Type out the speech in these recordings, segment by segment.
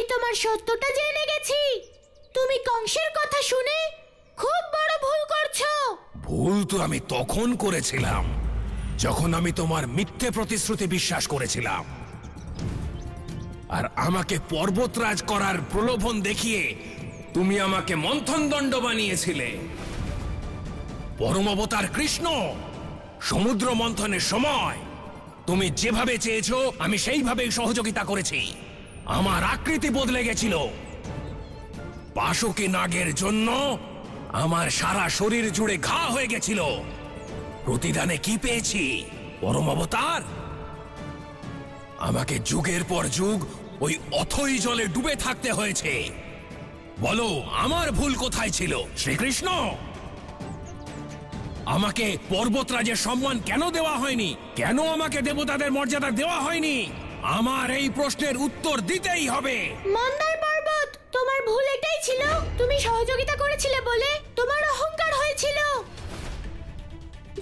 আমি তোমার সত্যটা জেনে গেছি। তুমি কংসের কথা শুনে খুব বড় ভুল করছো। ভুল তো আমি তখন করেছিলাম যখন আমি তোমার মিথ্যে প্রতিশ্রুতি বিশ্বাস করেছিলাম, আর আমাকে পর্বতরাজ করার প্রলোভন দেখিয়ে তুমি আমাকে মন্থনদণ্ড বানিয়েছিলে। পরম অবতার কৃষ্ণ, সমুদ্র মন্থনের সময় তুমি যেভাবে চেয়েছো আমি সেইভাবেই সহযোগিতা করেছি। আমার আকৃতি বদলে গেছিল। পাশকে নাগের জন্য আমার সারা শরীর জুড়ে ঘা হয়ে গেছিল। প্রতিদানে কি পেয়েছি পরম অবতার? আমাকে যুগের পর যুগ ওই অথই জলে ডুবে থাকতে হয়েছে। বলো আমার ভুল কোথায় ছিল শ্রীকৃষ্ণ? আমাকে পর্বতরাজের সম্মান কেন দেওয়া হয়নি? কেন আমাকে দেবতাদের মর্যাদা দেওয়া হয়নি? আমার এই প্রশ্নের উত্তর দিতেই হবে। মন্দার পর্বত, তোমার ভুল এটাই ছিল, তুমি সহযোগিতা করেছিলে বলে তোমার অহংকার হয়েছিল।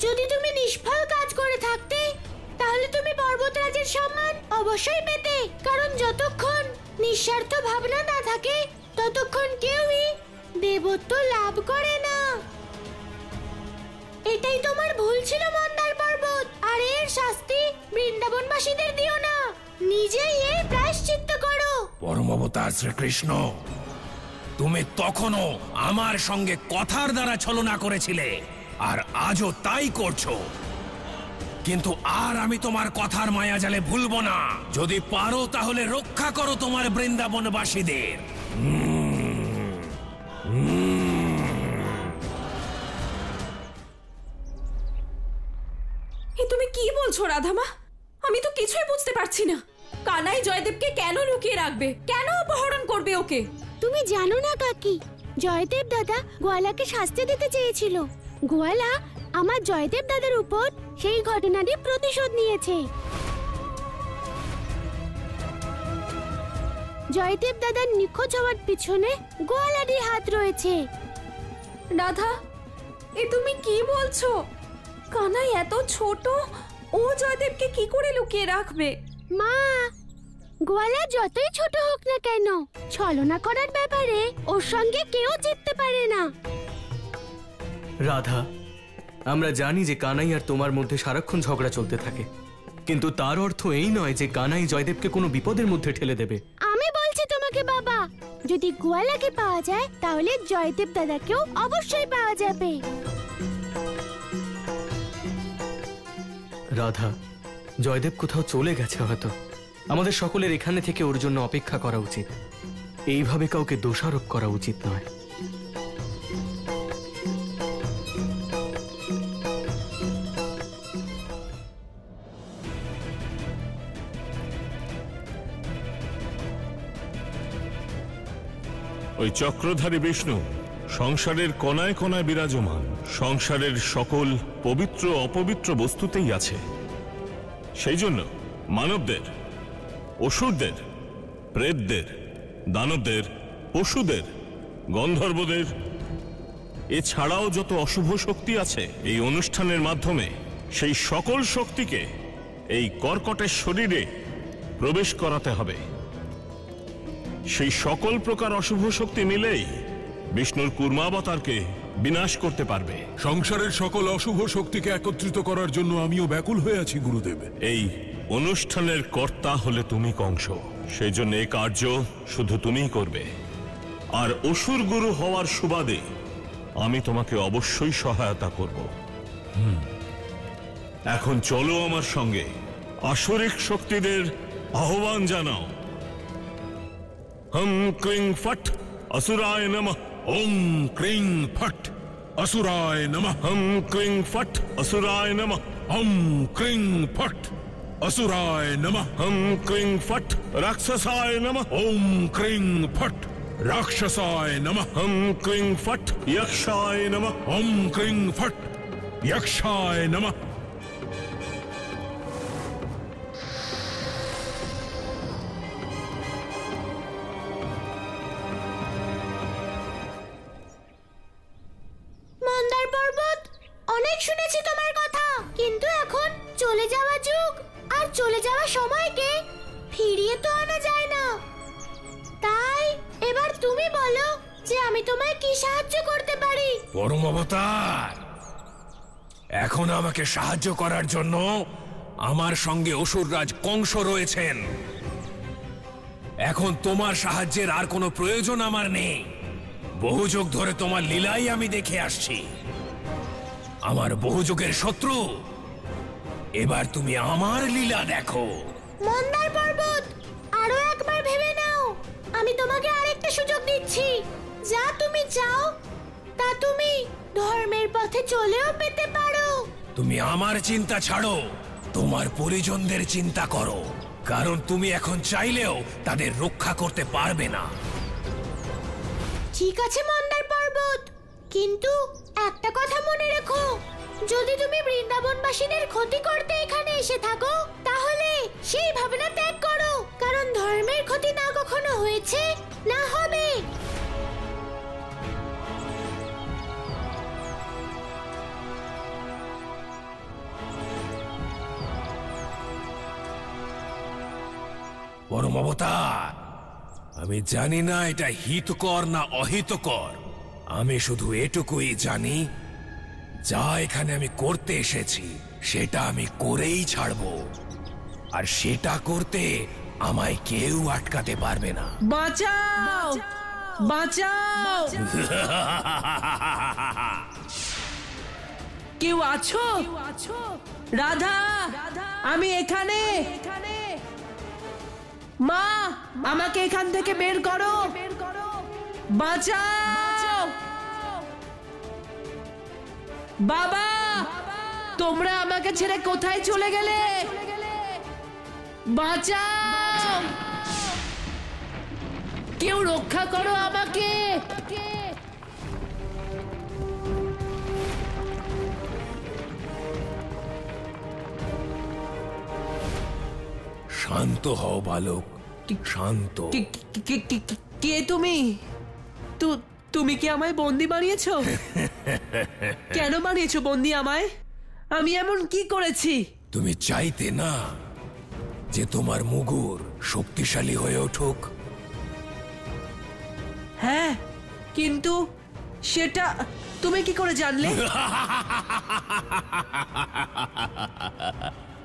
যদি তুমি নিষ্ফল কাজ করে থাকতে তাহলে তুমি পর্বতরাজের সম্মান অবশ্যই পেতে, কারণ যতক্ষণ নিঃস্বার্থ ভাবনা না থাকে ততক্ষণ কেউই দেবত্ব লাভ করে না। এটাই তোমার ভুল ছিল মন্দার পর্বত, আর এর শাস্তি বৃন্দাবনবাসীদের দিও না, নিজেই এর প্রায়শ্চিত্ত করো। পরম অবতার শ্রীকৃষ্ণ, তুমি তখনও আমার সঙ্গে কথার দ্বারা ছলনা করেছিলে, আর আজও তাই করছো। কিন্তু আর আমি তোমার কথার মায়াজালে ভুলবো না। যদি পারো তাহলে রক্ষা করো তোমার বৃন্দাবনবাসীদের। তুমি কি বলছো রাধামা? আমি তো কিছুই বুঝতে পারছি না। কানাই জয়দেবকে কেন লুকিয়ে রাখবে? কেন অপহরণ করবে ওকে? তুমি জানো না কাকি, জয়দেব দাদা গোয়ালাকে শাস্তি দিতে চেয়েছিল। গোয়ালা আমার জয়দেব দাদার উপর সেই ঘটনাটি প্রতিশোধ নিয়েছে। জয়দেব দাদার নিখোঁজ হওয়ার পিছনে গোয়ালারই হাত রয়েছে। রাধা, এ তুমি কি বলছো? কানাই এত ছোট, ও জয়দেবকে কি করে লুকিয়ে রাখবে? মা, গোয়ালা যতই ছোট হোক না কেন, ছলনা করার ব্যাপারে ওর সঙ্গে কেউ জিততে পারে না। রাধা, আমরা জানি যে কানাই আর তোমার মধ্যে সারাক্ষণ ঝগড়া চলতে থাকে, কিন্তু তার অর্থ এই নয় যে কানাই জয়দেবকে কোনো বিপদের মধ্যে ঠেলে দেবে। আমি বলছি তোমাকে বাবা, যদি গোয়ালাকে পাওয়া যায় তাহলে জয়দেব দাদাকেও অবশ্যই পাওয়া যাবে। রাধা, জয়দেব কোথাও চলে গেছে হয়তো। আমাদের সকলের এখানে থেকে ওর জন্য অপেক্ষা করা উচিত। এইভাবে কাউকে দোষারোপ করা উচিত নয়। ওই চক্রধারী বিষ্ণু সংসারের কোনায় কোনায় বিরাজমান, সংসারের সকল পবিত্র অপবিত্র বস্তুতেই আছে। সেই জন্য মানবদের, অসুরদের, প্রেতদের, দানবদের, পশুদের, গন্ধর্বদের, এছাড়াও যত অশুভ শক্তি আছে, এই অনুষ্ঠানের মাধ্যমে সেই সকল শক্তিকে এই কর্কটের শরীরে প্রবেশ করাতে হবে। সেই সকল প্রকার অশুভ শক্তি মিলেই বিষ্ণুর কুর্মাবতারকে বিনাশ করতে পারবে। সংসারের সকল অশুভ শক্তিকে একত্রিত করার জন্য আমিও ব্যাকুল হয়ে আছি গুরুদেব। এই অনুষ্ঠানের কর্তা হলে তুমি কংস, সেই জন্য এই কার্য শুধু তুমিই করবে। আর অসুর গুরু হওয়ার সুবাদে আমি তোমাকে অবশ্যই সহায়তা করব। এখন চলো আমার সঙ্গে, আসরিক শক্তিদের আহ্বান জানাও। হম ক্লিং ফট असुराय नमः। ओम क्रीं फट असुराय नमः। हम क्लीं फट असुराय नमः। ओम क्रीं फट असुराय नमः। हम क्लीं फट राक्षसाय नमः। ओम क्रीं फट राक्षसाय नमः। हम क्लीं फट यक्षाय नमः। ओम क्रीं फट यक्षाय नमः। শুনেছি তোমার কথা, কিন্তু এখন চলে যাওয়া যুগ আর চলে যাওয়া সময়কে ফিরিয়ে তো আনা যায় না। তাই তুমি বলো যে আমি তোমায় কি সাহায্য করতে পারি। পরম অবতার, এখন আমাকে সাহায্য করার জন্য আমার সঙ্গে অসুররাজ কংস রয়েছেন। এখন তোমার সাহায্যের আর কোনো প্রয়োজন আমার নেই। বহু যুগ ধরে তোমার লীলাই আমি দেখে আসছি। আমার বহু যুগের শত্রু, এবার তুমি আমার লীলা দেখো। মন্দার পর্বত, আরো একবার ভেবে নাও। আমি তোমাকে আরেকটা সুযোগ দিচ্ছি। যা তুমি চাও তা তুমি ধর্মের পথে চলেও পেতে পারো। তুমি আমার চিন্তা ছাড়ো, তোমার পরিজনদের চিন্তা করো, কারণ তুমি এখন চাইলেও তাদের রক্ষা করতে পারবে না। ঠিক আছে মন্দার পর্বত, কিন্তু একটা কথা মনে রেখো, যদি তুমি বৃন্দাবনবাসীদের ক্ষতি করতে এখানে এসে থাকো তাহলে সেই ভাবনা ত্যাগ করো, কারণ ধর্মের ক্ষতি না কখনো হয়েছে না হবে। পরম অবতার, আমি জানি না এটা হিতকর না অহিতকর। আমি শুধু এটুকুই জানি, যা এখানে আমি করতে এসেছি সেটা আমি করেই ছাড়বো, আর সেটা করতে আমায় কেউ আটকাতে পারবে না। বাঁচাও, বাঁচাও! কেউ আছো? রাধা, আমি এখানে। মা, আমাকে এখান থেকে বের করো। বাঁচাও! বাবা, তোমরা আমাকে ছেড়ে কোথায় চলে গেলে? বাঁচাও! কেউ রক্ষা করো আমাকে। শান্ত হও বালক, শান্ত। কে তুমি? তুমি কি আমায় বন্দি বানিয়েছো? কেন বানিয়েছো বন্দি আমায়? আমি এমন কি করেছি? তুমি চাইতে না যে তোমার মুগুর শক্তিশালী হয়ে উঠুক? হ্যাঁ, কিন্তু সেটা তুমি কি করে জানলে?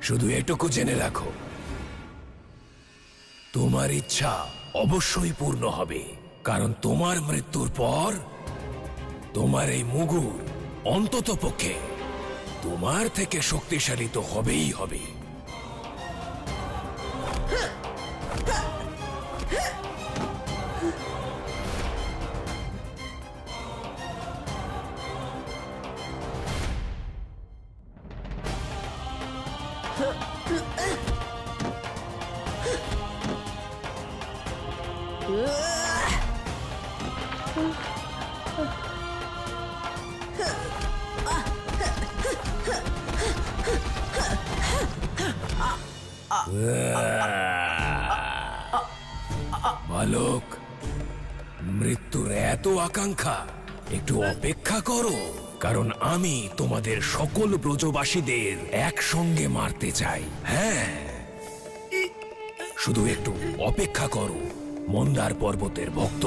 শুধু এটুকু জেনে রাখো, তোমার ইচ্ছা অবশ্যই পূর্ণ হবে, কারণ তোমার মৃত্যুর পর তোমার এই মুগুর অন্তত পক্ষে তোমার থেকে শক্তিশালী তো হবেই হবে। বালক, মৃত্যুর এত আকাঙ্ক্ষা, একটু অপেক্ষা করো, কারণ আমি তোমাদের সকল ব্রজবাসীদের একসঙ্গে মারতে চাই। হ্যাঁ, শুধু একটু অপেক্ষা করো মন্দার পর্বতের ভক্ত।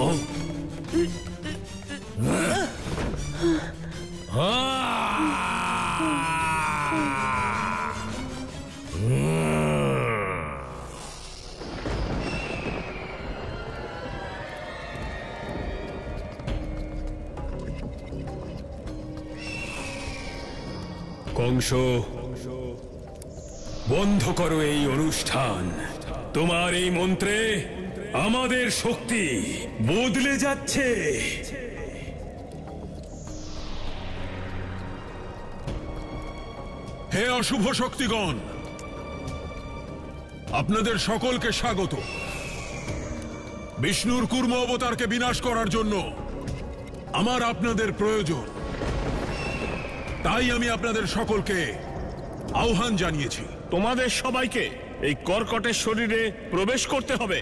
কংস, বন্ধ করো এই অনুষ্ঠান। তোমার এই মন্ত্রে আমাদের শক্তি বদলে যাচ্ছে। হে অশুভ শক্তিগণ, আপনাদের সকলকে স্বাগত। বিষ্ণুর কুর্ম অবতারকে বিনাশ করার জন্য আমার আপনাদের প্রয়োজন, তাই আমি আপনাদের সকলকে আহ্বান জানিয়েছি। তোমাদের সবাইকে এই কর্কটের শরীরে প্রবেশ করতে হবে।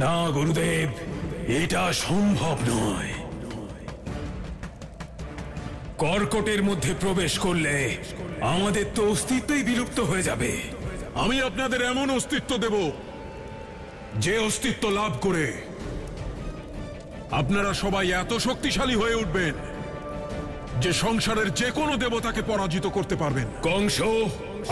না গুরুদেব, এটা সম্ভব নয়। কর্কটের মধ্যে প্রবেশ করলে আমাদের তো অস্তিত্বই বিলুপ্ত হয়ে যাবে। আমি আপনাদের এমন অস্তিত্ব দেব যে অস্তিত্ব লাভ করে আপনারা সবাই এত শক্তিশালী হয়ে উঠবেন যে সংসারের যে কোনো দেবতাকে পরাজিত করতে পারবেন। কংস,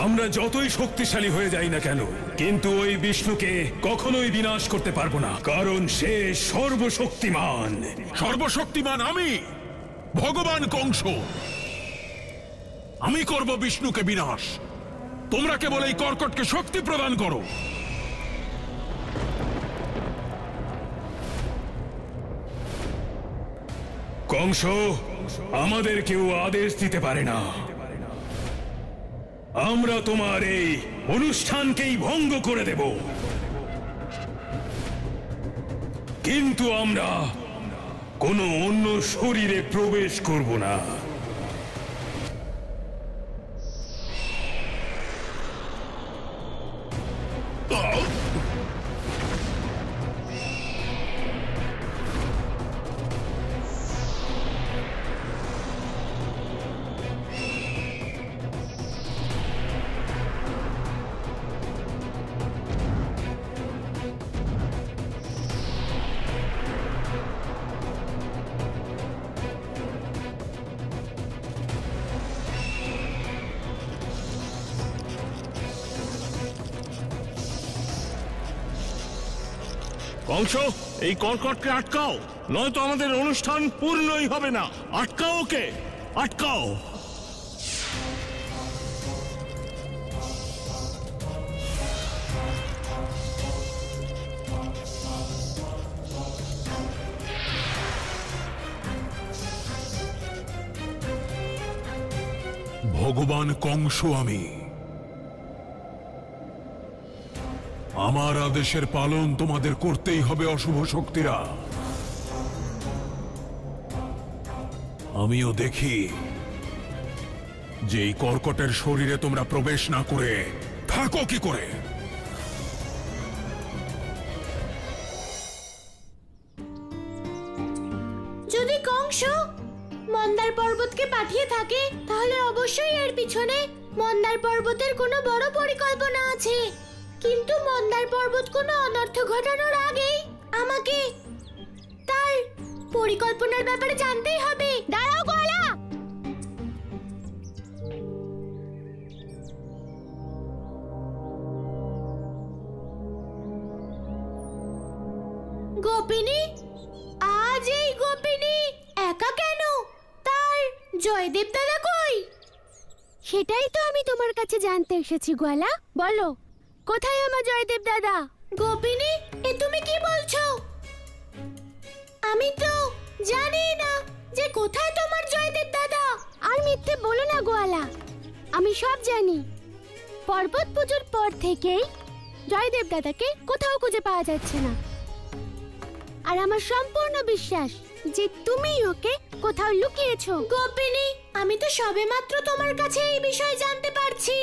আমরা যতই শক্তিশালী হয়ে যাই না কেন, কিন্তু ওই বিষ্ণুকে কখনোই বিনাশ করতে পারবো না, কারণ সে সর্বশক্তিমান। সর্বশক্তিমান আমি, ভগবান কংস। আমি করব বিষ্ণুকে বিনাশ। তোমরা কেবল এই কর্কটকে শক্তি প্রদান করো। কংস, আমাদের কেউ আদেশ দিতে পারে না। আমরা তোমার এই অনুষ্ঠানকেই ভঙ্গ করে দেব, কিন্তু আমরা কোনো অন্য শরীরে প্রবেশ করব না। কংস, এই কর্কটকে আটকাও, নয়তো আমাদের অনুষ্ঠান পূর্ণই হবে না। আটকাও ওকে, আটকাও। ভগবান কংস আমি। আমার আদেশের পালন তোমাদের করতেই হবে অশুভ শক্তিরা। আমিও দেখি যে এই কর্কটের শরীরে তোমরা প্রবেশ না করে থাকো কি করে। যদি কংস মন্দার পর্বতকে পাঠিয়ে থাকে, তাহলে অবশ্যই এর পিছনে মন্দার পর্বতের কোনো বড় পরিকল্পনা আছে। কিন্তু মন্দার পর্বত কোনো অনর্থ ঘটানোর আগেই আমাকে তার পরিকল্পনার ব্যাপারে জানতেই হবে। দাঁড়াও গলা। গোপিনী, আজ এই গোপিনী একা কেন? তার জয়দেব দাদা কই? সেটাই তো আমি তোমার কাছে জানতে এসেছি গোয়ালা। বলো, কোথায় আমার জয়দেব দাদা? গোপিনী, এ তুমি কি বলছো? আমি তো জানি না যে কোথায় তোমার জয়দেব দাদা। আর মিথ্যে বলো না গোয়ালা, আমি সব জানি। পর্বত পুজোর পর থেকেই জয়দেব দাদাকে কোথাও খুঁজে পাওয়া যাচ্ছে না। আর আমার সম্পূর্ণ বিশ্বাস যে তুমি ওকে কোথাও লুকিয়েছো। গোপিনী, আমি তো সবেমাত্র তোমার কাছে এই বিষয় জানতে পারছি।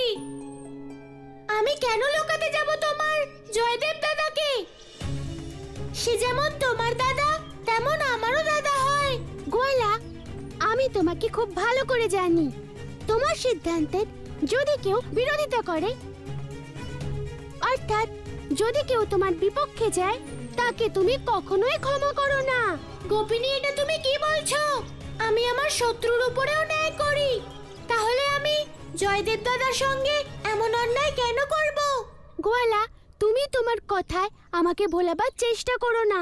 আমি কেন লুকাতে যাব তোমার জয়দেব দাদাকে? সে যেমন তোমার দাদা, তেমন আমারও দাদা হয়। গোয়ালা, আমি তোমাকে খুব ভালো করে জানি। তোমার সিদ্ধান্তের যদি কেউ বিরোধিতা করে, অর্থাৎ যদি কেউ তোমার বিপক্ষে যায়, তাকে তুমি কখনোই ক্ষমা করো না। গোপিনী, এটা তুমি কি বলছো? আমি আমার শত্রুর উপরেও ন্যায় করি, তাহলে আমি জয়দেব দাদার সঙ্গে এমন অন্যায় কেন করব? গোয়ালা, তুমি তোমার কথায় আমাকে ভোলাবার চেষ্টা করো না।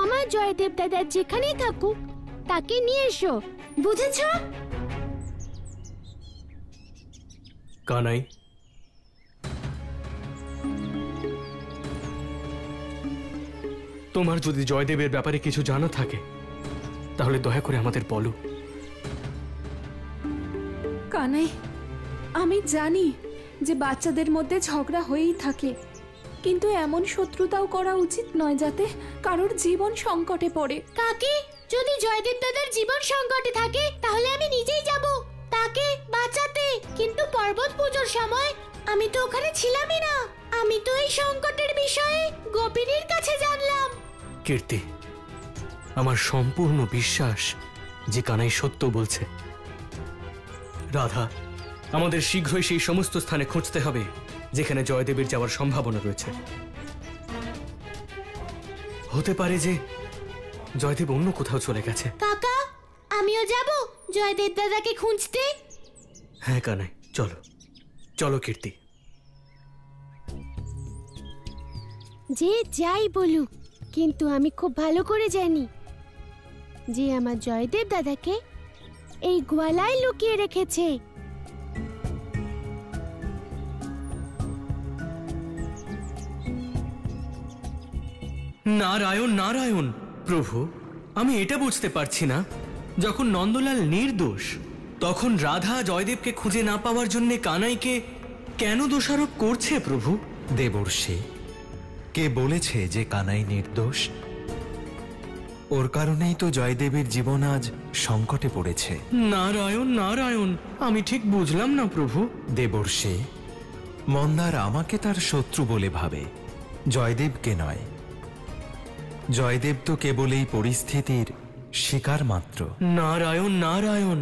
আমার জয়দেব দাদা যেখানেই থাকুক তাকে নিয়ে এসো, বুঝেছো? কানাই, তোমার যদি জয়দেবের ব্যাপারে কিছু জানা থাকে তাহলে দয়া করে আমাদের বলো। কানাই, আমি জানি যে বাচ্চাদের মধ্যে ঝগড়া হয়েই থাকে, কিন্তু এমন শত্রুতাও করা উচিত নয় যাতে কারোর জীবন সংকটে পড়ে। কাকি, যদি জয়দেব দাদার জীবন সংকটে থাকে তাহলে আমি নিজেই যাব তাকে বাঁচাতে। কিন্তু পর্বত পুজোর সময় আমি তো ওখানে ছিলামই না। আমি তো এই সংকটের বিষয়ে গোপিনীর কাছে জানলাম। কীর্তি, আমার সম্পূর্ণ বিশ্বাস যে কানাই সত্য বলছে। রাধা, আমাদের শীঘ্রই সেই সমস্ত স্থানে খুঁজতে হবে যেখানে জয়দেবের যাওয়ার সম্ভাবনা রয়েছে। হতে পারে যে জয়দেব অন্য কোথাও চলে গেছে। কাকা, আমিও যাব জয়দেব দাদাকে খুঁজতে। হ্যাঁ কানাই, চলো চলো কীর্তি। যে যাই বলুক, কিন্তু আমি খুব ভালো করে জানি যে আমার জয়দেব দাদাকে এই গোয়ালায় লুকিয়ে রেখেছে। নারায়ণ নারায়ণ। প্রভু, আমি এটা বুঝতে পারছি না, যখন নন্দলাল নির্দোষ তখন রাধা জয়দেবকে খুঁজে না পাওয়ার জন্য কানাইকে কেন দোষারোপ করছে প্রভু? দেবর্ষি, কে বলেছে যে কানাই নির্দোষ? ওর কারণেই তো জয়দেবের জীবন আজ সংকটে পড়েছে। নারায়ণ নারায়ণ, আমি ঠিক বুঝলাম না প্রভু। দেবর্ষি, মন্দার আমাকে তার শত্রু বলে ভাবে, জয়দেবকে নয়। জয়দেব তো কেবল এই পরিস্থিতির শিকার মাত্র। নারায়ণ নারায়ণ,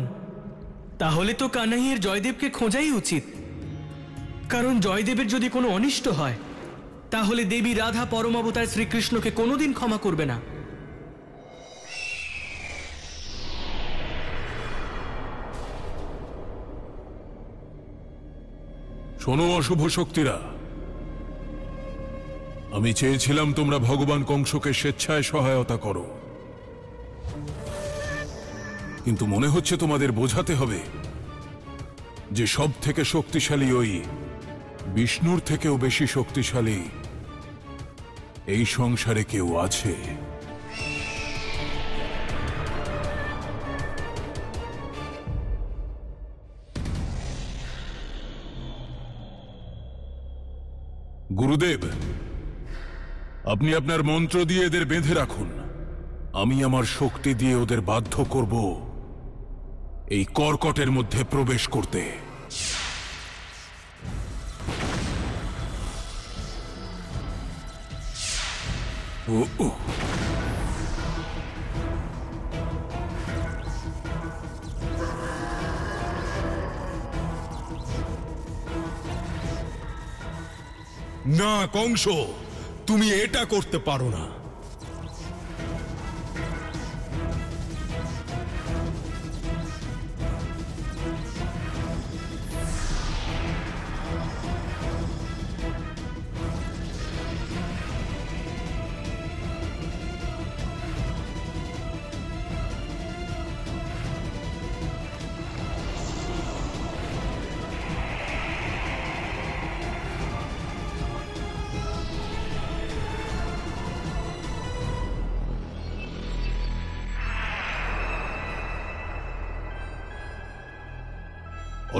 তাহলে তো কানাইয়ের জয়দেবকে খোঁজাই উচিত, কারণ জয়দেবের যদি কোনো অনিষ্ট হয় তাহলে দেবী রাধা পরমাবতার শ্রীকৃষ্ণকে কোনোদিন ক্ষমা করবে না। শোনো অশুভ শক্তিরা, আমি চেয়েছিলাম তোমরা ভগবান কংসকে স্বেচ্ছায় সহায়তা করো, কিন্তু মনে হচ্ছে তোমাদের বোঝাতে হবে যে সব থেকে শক্তিশালী ওই বিষ্ণুর থেকেও বেশি শক্তিশালী এই সংসারে কেউ আছে। গুরুদেব, আপনি আপনার মন্ত্র দিয়ে এদের বেঁধে রাখুন। আমি আমার শক্তি দিয়ে ওদের বাধ্য করব এই কর্কটের মধ্যে প্রবেশ করতে। ও না কংস, তুমি এটা করতে পারো না।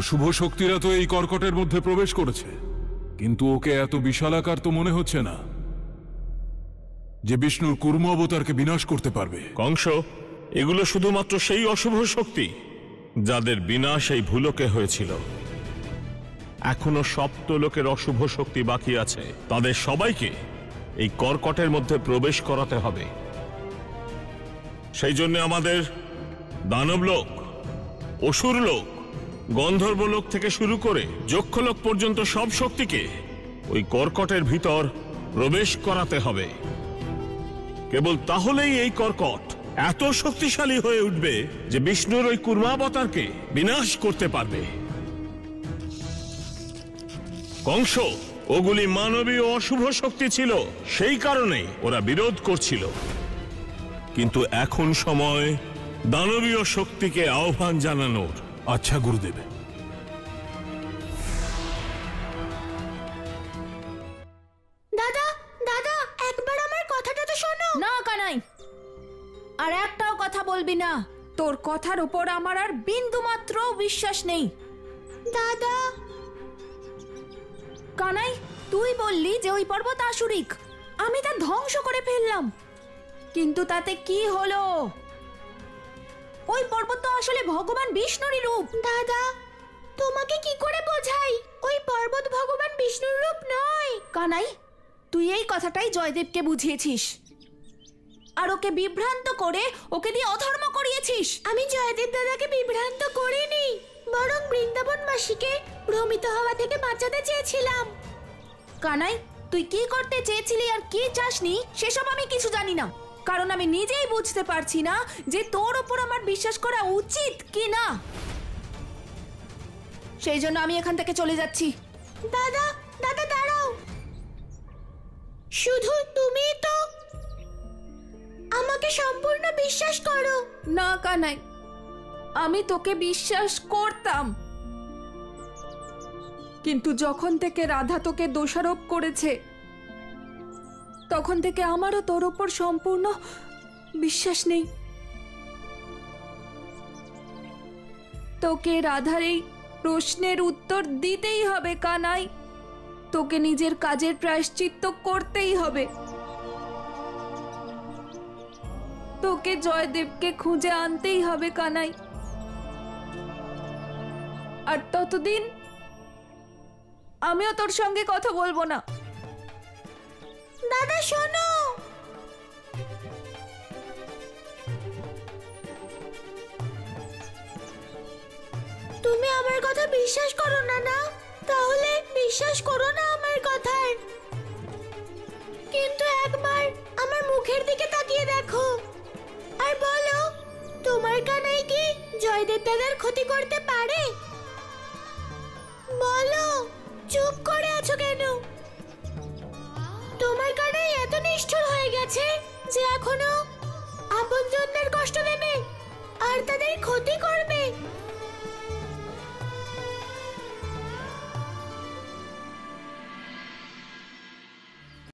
অশুভ শক্তিরা তো এই কর্কটের মধ্যে প্রবেশ করেছে, কিন্তু ওকে এত বিশালাকার তো মনে হচ্ছে না যে বিষ্ণুর কুর্ম অবতারকে বিনাশ করতে পারবে। কংস, এগুলো শুধুমাত্র সেই অশুভ শক্তি যাদের বিনাশ এই ভুলোকে হয়েছিল। এখনো সপ্তলোকের অশুভ শক্তি বাকি আছে, তাদের সবাইকে এই কর্কটের মধ্যে প্রবেশ করাতে হবে। সেই জন্য আমাদের দানবলোক, অসুরলোক, গন্ধর্বলোক থেকে শুরু করে যক্ষলোক পর্যন্ত সব শক্তিকে ওই কর্কটের ভিতর প্রবেশ করাতে হবে। কেবল তাহলেই এই কর্কট এত শক্তিশালী হয়ে উঠবে যে বিষ্ণুর ওই কুর্মাবতারকে বিনাশ করতে পারবে। কংস, ওগুলি মানবীয় অশুভ শক্তি ছিল, সেই কারণে ওরা বিরোধ করছিল। কিন্তু এখন সময় দানবীয় শক্তিকে আহ্বান জানানোর। আচ্ছা গুরুদেব। দাদা, দাদা, একবার আমার কথাটা তো শোনো। না কানাই, আর একটাও কথা বলবি না। তোর কথার উপর আমার আর বিন্দু মাত্র বিশ্বাস নেই। দাদা, কানাই, তুই বললি যে ওই পর্বত আসুরিক, আমি তা ধ্বংস করে ফেললাম, কিন্তু তাতে কি হলো? ওই পর্বত তো আসলে ভগবান বিষ্ণুরই রূপ। দাদা, তোমাকে কি করে বোঝাই? ওই পর্বত ভগবান বিষ্ণুর রূপ নয়। কানাই, তুই এই কথাটাই জয়দেবকে বুঝিয়েছিস, আর ওকে বিভ্রান্ত করে ওকে দিয়ে অধর্ম করিয়েছিস। আমি জয়দেব দাদাকে বিভ্রান্ত করিনি। বরং বৃন্দাবন মাসিকে ভ্রমিত হওয়া থেকে বাঁচাতে চেয়েছিলাম। কানাই, তুই কি করতে চেয়েছিলি আর কি চাসনি সেসব আমি কিছু জানি না, কারণ আমি নিজেই বুঝতে পারছি না যে তোর ওপর আমার বিশ্বাস করা উচিত কি না। সেই জন্য আমি এখান থেকে চলে যাচ্ছি। দাদা, দাদা দাঁড়াও। শুধু তুমি তো আমাকে সম্পূর্ণ বিশ্বাস করো। না কানাই, আমি তোকে বিশ্বাস করতাম, কিন্তু যখন থেকে রাধা তোকে দোষারোপ করেছে তখন থেকে আমারও তোর ওপর সম্পূর্ণ বিশ্বাস নেই। তোকে রাধার এই প্রশ্নের উত্তর দিতেই হবে কানাই। তোকে নিজের কাজের প্রায়শ্চিত্ত করতেই হবে। তোকে জয়দেবকে খুঁজে আনতেই হবে কানাই। আর ততদিন আমিও তোর সঙ্গে কথা বলবো না। দাদা শোনো, তুমি আমার কথা বিশ্বাস করো না? না, তাহলে বিশ্বাস করো না আমার কথায়। কিন্তু একবার আমার মুখের দিকে তাকিয়ে দেখো আর বলো, তোমার কানাই কি জয়দেব দাদার ক্ষতি করতে পারে? বলো, চুপ করে আছো কেন? তোমার কানাই এত নিষ্ঠুর হয়ে গেছে যে এখনো আপনজনদের কষ্ট দেবে আর তাদের ক্ষতি করবে।